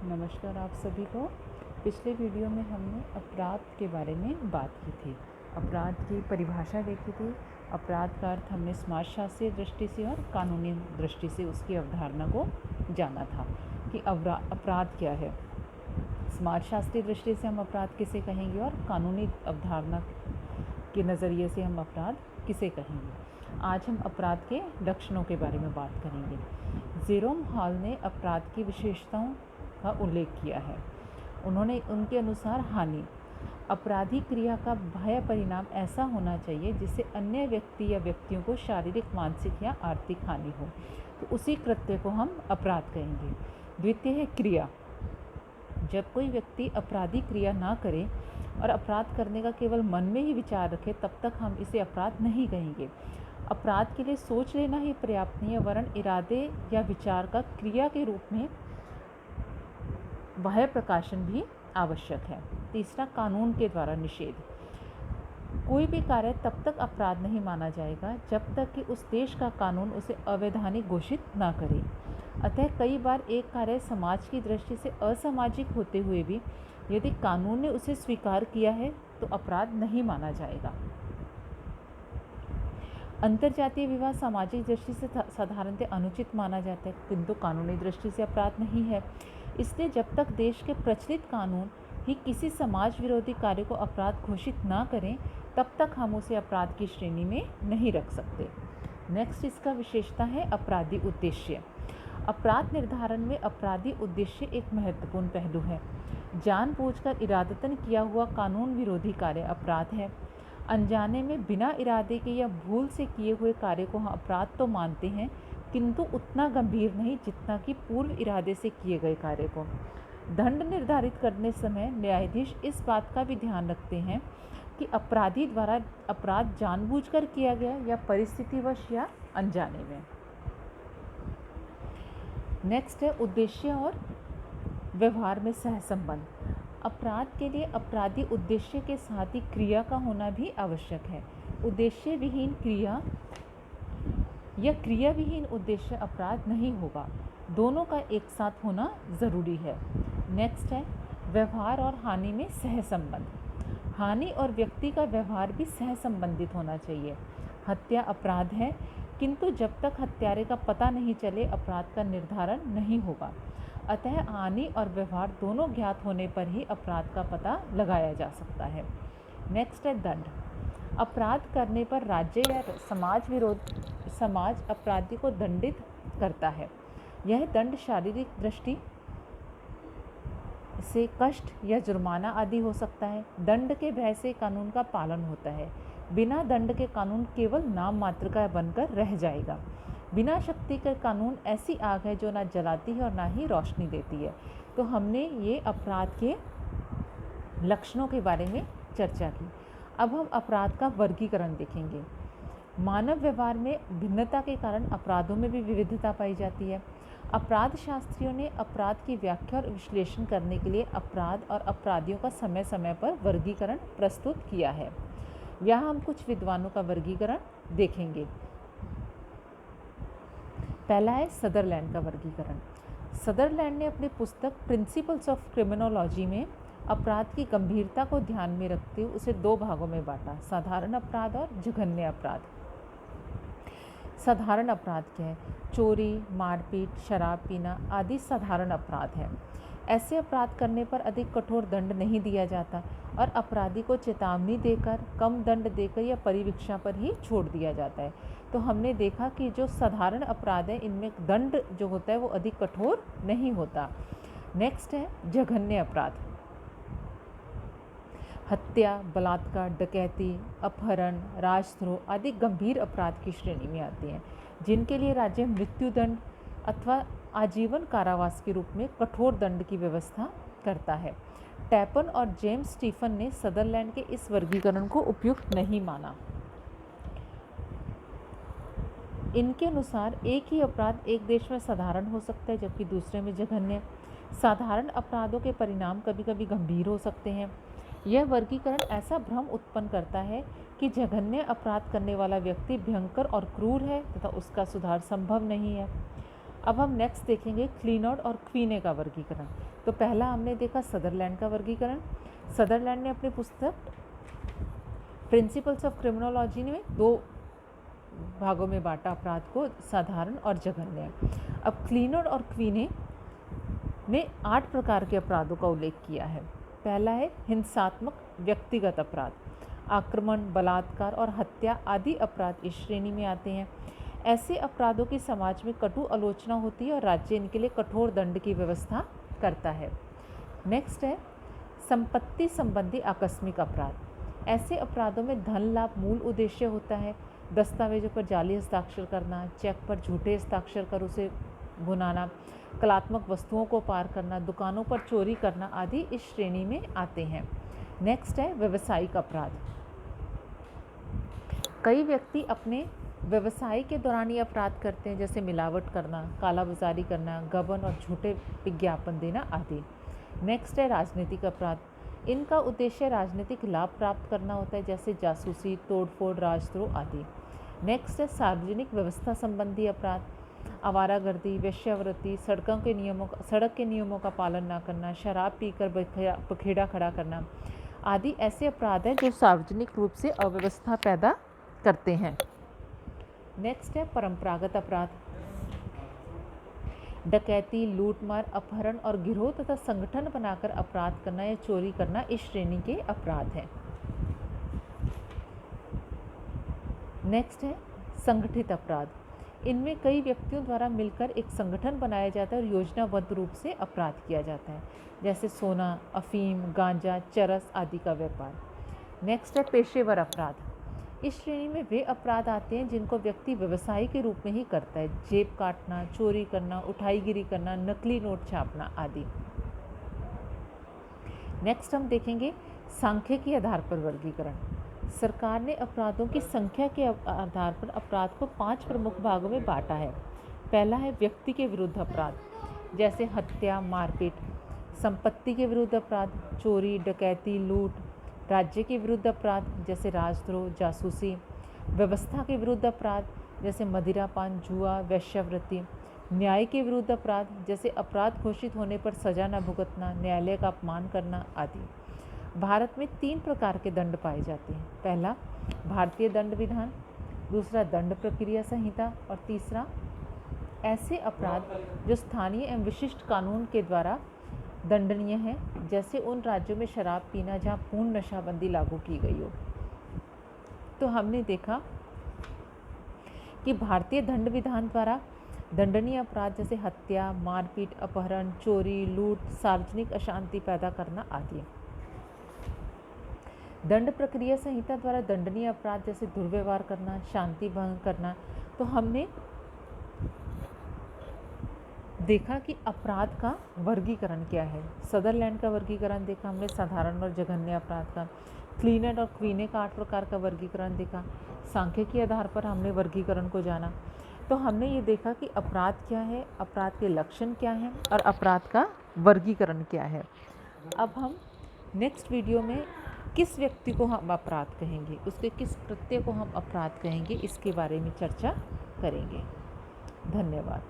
नमस्कार आप सभी को। पिछले वीडियो में हमने अपराध के बारे में बात की थी। अपराध की परिभाषा देखी थी। अपराध का अर्थ हमने समाजशास्त्रीय दृष्टि से और कानूनी दृष्टि से उसकी अवधारणा को जाना था कि अपराध क्या है। समाजशास्त्रीय दृष्टि से हम अपराध किसे कहेंगे और कानूनी अवधारणा के नज़रिए से हम अपराध किसे कहेंगे। आज हम अपराध के लक्षणों के बारे में बात करेंगे। जेरोम हॉल ने अपराध की विशेषताओं का उल्लेख किया है। उन्होंने उनके अनुसार हानि, अपराधी क्रिया का बाह्य परिणाम ऐसा होना चाहिए जिससे अन्य व्यक्ति या व्यक्तियों को शारीरिक, मानसिक या आर्थिक हानि हो, तो उसी कृत्य को हम अपराध कहेंगे। द्वितीय है क्रिया। जब कोई व्यक्ति अपराधी क्रिया ना करे और अपराध करने का केवल मन में ही विचार रखे, तब तक हम इसे अपराध नहीं कहेंगे। अपराध के लिए सोच लेना ही पर्याप्त नहीं है, वरन इरादे या विचार का क्रिया के रूप में बाह्य प्रकाशन भी आवश्यक है। तीसरा, कानून के द्वारा निषेध। कोई भी कार्य तब तक अपराध नहीं माना जाएगा जब तक कि उस देश का कानून उसे अवैधानिक घोषित ना करे। अतः कई बार एक कार्य समाज की दृष्टि से असामाजिक होते हुए भी यदि कानून ने उसे स्वीकार किया है तो अपराध नहीं माना जाएगा। अंतर्जातीय विवाह सामाजिक दृष्टि से साधारणतः अनुचित माना जाता है, किंतु कानूनी दृष्टि से अपराध नहीं है। इसलिए जब तक देश के प्रचलित कानून ही किसी समाज विरोधी कार्य को अपराध घोषित ना करें, तब तक हम उसे अपराध की श्रेणी में नहीं रख सकते। नेक्स्ट, इसका विशेषता है अपराधी उद्देश्य। अपराध निर्धारण में अपराधी उद्देश्य एक महत्वपूर्ण पहलू है। जानबूझकर इरादतन किया हुआ कानून विरोधी कार्य अपराध है। अनजाने में बिना इरादे के या भूल से किए हुए कार्य को हम अपराध तो मानते हैं, किंतु उतना गंभीर नहीं जितना कि पूर्व इरादे से किए गए कार्य को। दंड निर्धारित करने समय न्यायाधीश इस बात का भी ध्यान रखते हैं कि अपराधी द्वारा अपराध जानबूझकर किया गया या परिस्थितिवश या अनजाने में। नेक्स्ट है उद्देश्य और व्यवहार में सहसंबंध। अपराध के लिए अपराधी उद्देश्य के साथ ही क्रिया का होना भी आवश्यक है। उद्देश्य विहीन क्रिया या क्रिया विहीन उद्देश्य अपराध नहीं होगा, दोनों का एक साथ होना ज़रूरी है। नेक्स्ट है व्यवहार और हानि में सहसंबंध। हानि और व्यक्ति का व्यवहार भी सहसंबंधित होना चाहिए। हत्या अपराध है, किंतु जब तक हत्यारे का पता नहीं चले अपराध का निर्धारण नहीं होगा। अतः हानि और व्यवहार दोनों ज्ञात होने पर ही अपराध का पता लगाया जा सकता है। नेक्स्ट है दंड। अपराध करने पर राज्य या समाज अपराधी को दंडित करता है। यह दंड शारीरिक दृष्टि से कष्ट या जुर्माना आदि हो सकता है। दंड के भय से कानून का पालन होता है। बिना दंड के कानून केवल नाम मात्र का बनकर रह जाएगा। बिना शक्ति के कानून ऐसी आग है जो ना जलाती है और ना ही रोशनी देती है। तो हमने ये अपराध के लक्षणों के बारे में चर्चा की। अब हम अपराध का वर्गीकरण देखेंगे। मानव व्यवहार में भिन्नता के कारण अपराधों में भी विविधता पाई जाती है। अपराध शास्त्रियों ने अपराध की व्याख्या और विश्लेषण करने के लिए अपराध और अपराधियों का समय समय पर वर्गीकरण प्रस्तुत किया है। यहाँ हम कुछ विद्वानों का वर्गीकरण देखेंगे। पहला है सदरलैंड का वर्गीकरण। सदरलैंड ने अपनी पुस्तक प्रिंसिपल्स ऑफ क्रिमिनोलॉजी में अपराध की गंभीरता को ध्यान में रखते हुए उसे दो भागों में बांटा, साधारण अपराध और जघन्य अपराध। साधारण अपराध क्या है? चोरी, मारपीट, शराब पीना आदि साधारण अपराध है। ऐसे अपराध करने पर अधिक कठोर दंड नहीं दिया जाता और अपराधी को चेतावनी देकर, कम दंड देकर या परिवीक्षा पर ही छोड़ दिया जाता है। तो हमने देखा कि जो साधारण अपराध है इनमें दंड जो होता है वो अधिक कठोर नहीं होता। नेक्स्ट है जघन्य अपराध। हत्या, बलात्कार, डकैती, अपहरण, राजद्रोह आदि गंभीर अपराध की श्रेणी में आते हैं, जिनके लिए राज्य मृत्युदंड अथवा आजीवन कारावास के रूप में कठोर दंड की व्यवस्था करता है। टैपन और जेम्स स्टीफन ने सदरलैंड के इस वर्गीकरण को उपयुक्त नहीं माना। इनके अनुसार एक ही अपराध एक देश में साधारण हो सकता है जबकि दूसरे में जघन्य। साधारण अपराधों के परिणाम कभी कभी गंभीर हो सकते हैं। यह वर्गीकरण ऐसा भ्रम उत्पन्न करता है कि जघन्य अपराध करने वाला व्यक्ति भयंकर और क्रूर है तथा उसका सुधार संभव नहीं है। अब हम नेक्स्ट देखेंगे क्लीनॉड और क्वीने का वर्गीकरण। तो पहला हमने देखा सदरलैंड का वर्गीकरण। सदरलैंड ने अपनी पुस्तक प्रिंसिपल्स ऑफ क्रिमिनोलॉजी में 2 भागों में बांटा अपराध को, साधारण और जघन्य। अब क्लीनॉड और क्वीने ने 8 प्रकार के अपराधों का उल्लेख किया है। पहला है हिंसात्मक व्यक्तिगत अपराध। आक्रमण, बलात्कार और हत्या आदि अपराध इस श्रेणी में आते हैं। ऐसे अपराधों की समाज में कटु आलोचना होती है और राज्य इनके लिए कठोर दंड की व्यवस्था करता है। नेक्स्ट है संपत्ति संबंधी आकस्मिक अपराध। ऐसे अपराधों में धन लाभ मूल उद्देश्य होता है। दस्तावेजों पर जाली हस्ताक्षर करना, चेक पर झूठे हस्ताक्षर कर उसे भुनाना, कलात्मक वस्तुओं को पार करना, दुकानों पर चोरी करना आदि इस श्रेणी में आते हैं। नेक्स्ट है व्यवसायिक अपराध। कई व्यक्ति अपने व्यवसाय के दौरान ये अपराध करते हैं, जैसे मिलावट करना, कालाबाजारी करना, गबन और झूठे विज्ञापन देना आदि। नेक्स्ट है राजनीतिक अपराध। इनका उद्देश्य राजनीतिक लाभ प्राप्त करना होता है, जैसे जासूसी, तोड़फोड़, राजद्रोह आदि। नेक्स्ट है सार्वजनिक व्यवस्था संबंधी अपराध। आवारागर्दी, वेश्यावृत्ति, सड़क के नियमों का पालन न करना, शराब पीकर बखेड़ा खड़ा करना आदि ऐसे अपराध हैं जो सार्वजनिक रूप से अव्यवस्था पैदा करते हैं। नेक्स्ट है परंपरागत अपराध। डकैती, लूटमार, अपहरण और गिरोह तथा संगठन बनाकर अपराध करना या चोरी करना इस श्रेणी के अपराध हैं। नेक्स्ट है संगठित अपराध। इनमें कई व्यक्तियों द्वारा मिलकर एक संगठन बनाया जाता है और योजनाबद्ध रूप से अपराध किया जाता है, जैसे सोना, अफीम, गांजा, चरस आदि का व्यापार। नेक्स्ट है पेशेवर अपराध। इस श्रेणी में वे अपराध आते हैं जिनको व्यक्ति व्यवसाय के रूप में ही करता है, जेब काटना, चोरी करना, उठाईगिरी करना, नकली नोट छापना आदि। नेक्स्ट हम देखेंगे सांख्यिकी आधार पर वर्गीकरण। सरकार ने अपराधों की संख्या के आधार पर अपराध को 5 प्रमुख भागों में बांटा है। पहला है व्यक्ति के विरुद्ध अपराध, जैसे हत्या, मारपीट। संपत्ति के विरुद्ध अपराध, चोरी, डकैती, लूट। राज्य के विरुद्ध अपराध, जैसे राजद्रोह, जासूसी। व्यवस्था के विरुद्ध अपराध, जैसे मदिरापान, जुआ, वेश्यावृत्ति। न्याय के विरुद्ध अपराध, जैसे अपराध घोषित होने पर सजा न भुगतना, न्यायालय का अपमान करना आदि। भारत में 3 प्रकार के दंड पाए जाते हैं। पहला भारतीय दंड विधान, दूसरा दंड प्रक्रिया संहिता और तीसरा ऐसे अपराध जो स्थानीय एवं विशिष्ट कानून के द्वारा दंडनीय है, जैसे उन राज्यों में शराब पीना जहां पूर्ण नशाबंदी लागू की गई हो। तो हमने देखा कि भारतीय दंड विधान द्वारा दंडनीय अपराध जैसे हत्या, मारपीट, अपहरण, चोरी, लूट, सार्वजनिक अशांति पैदा करना आदि। दंड प्रक्रिया संहिता द्वारा दंडनीय अपराध जैसे दुर्व्यवहार करना, शांति भंग करना। तो हमने देखा कि अपराध का वर्गीकरण क्या है। सदरलैंड का वर्गीकरण देखा हमने, साधारण और जघन्य अपराध का। क्लीनॉड और क्वीने का 8 प्रकार का वर्गीकरण देखा। सांख्यिकी के आधार पर हमने वर्गीकरण को जाना। तो हमने ये देखा कि अपराध क्या है, अपराध के लक्षण क्या हैं और अपराध का वर्गीकरण क्या है। अब हम नेक्स्ट वीडियो में किस व्यक्ति को हम अपराध कहेंगे, उसके किस कृत्य को हम अपराध कहेंगे, इसके बारे में चर्चा करेंगे। धन्यवाद।